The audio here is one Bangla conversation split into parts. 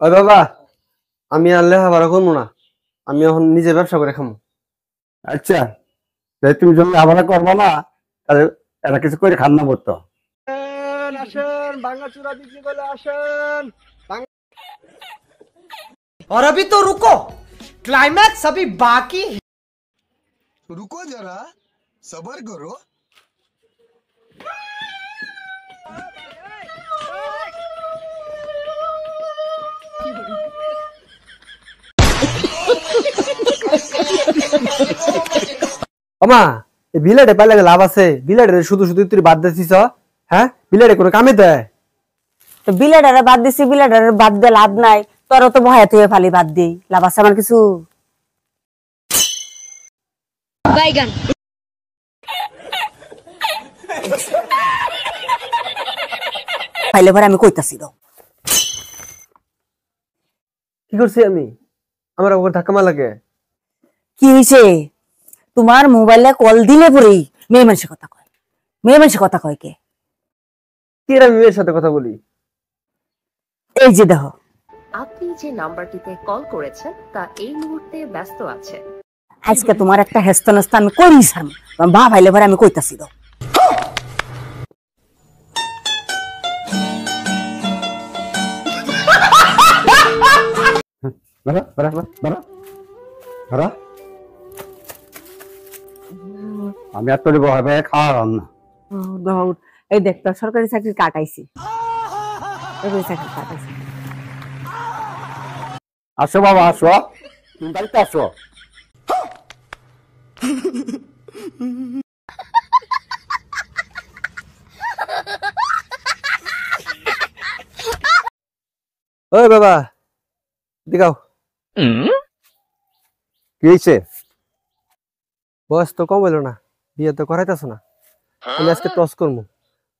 ওই বাবা, আমি আর লেখাপড়া করবো না। আমি এখন নিজে ব্যবসা করে খামো। আচ্ছা, তাই তুমি যদি আবার করবো না, তাহলে এটা কিছু করে খান্না করতো। আসেন, ভাঙাচুরা বিক্রি করলে আসেন। और अभी तो रुको, क्लाइमैक्स अभी बाकी है। रुको जरा सबर करो। আমা, এই বিলাটে পাইলে লাভ আছে? বিলাটে শুধু শুধু তুই বাদ দিছিস? হ্যাঁ, বিলাটে কোনো কামে দেয়? তো বিলাডারে বাদ দিছি, বিলাডারে বাদ দিয়ে লাভ নাই। তোর তো ভয় থেকে ফালি বাদ দিই, লাভ আছে আমার কিছু? বাইগান ফাইলে পরে আমি কইতাছি দাও কি করছি আমি? আমার ওপর ধাক্কা মার লাগে। কি হইছে? তোমার মোবাইলে কল দিলে পরেই মেয়ে মানুষের কথা কয়। মেয়ে মানুষের কথা কয় কে? কি আমি মেয়ের সাথে কথা বলি? এই যে দেখো, আপনি যে নাম্বারটিতে কল করেছেন তা এই মুহূর্তে ব্যস্ত আছে। আজকে তোমার একটা হেস্তনস্ত আমি করিসাম, বা ফাইলে পরে আমি কইতাছি দাও। বাড়া, বাড়া, বাড়া, বাড়া, বাড়া। আমি আর তোর ভয় খাওয়ালাম না। এই দেখ, তোর সরকারি চাকরি কাটাইছি, সরকারি চাকরি কাটাইছি। আসো বাবা, আসো, তুমি বাড়িতে আসো। ওই বাবা, দেখাও। কি হয়েছে? বয়স তো কম হইলো না, বিয়ে তো করাইতেছ না। আমি আজকে টস করবো।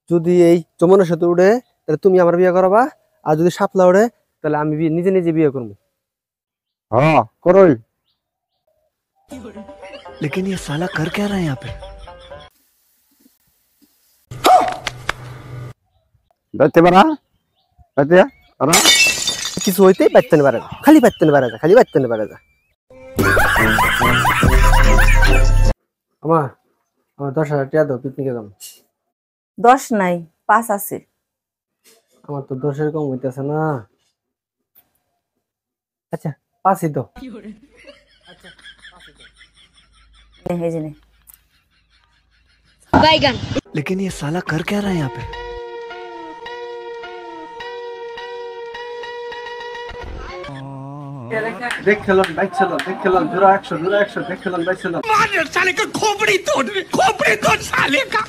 যদি এই যমুনার সাথে উঠে তাহলে তুমি আমার বিয়ে করাবা, আর যদি সাপলা উঠে তাহলে আমি নিজে নিজে বিয়ে করবো। হ্যাঁ, করোই। लेकिन ये साला कर क्या रहा है यहाँ पे? দেখতে পারা, দেখতে পারা। কিছু হইতেই পারতে না পারে না, খালি পারতে না পারে না, খালি পারতে না পারে না। আমার আমার 10,000 টাকা দাও, পিকনিকে যাবো। 10 নাই, 5 আছে। আমার তো 10-এর কম হইতেছে না। আচ্ছা, 5ই দাও। এই যে নে। বাইগান लेकिन ये साला कर क्या रहा है यहाँ पे? দেখ খেলাম, বাইক চালাম, দেখ খেলাম, জোড়া 100, জোড়া 100, দেখ খেলাম, বাইক চালাম। साले का खोपड़ी तोड़ साले का।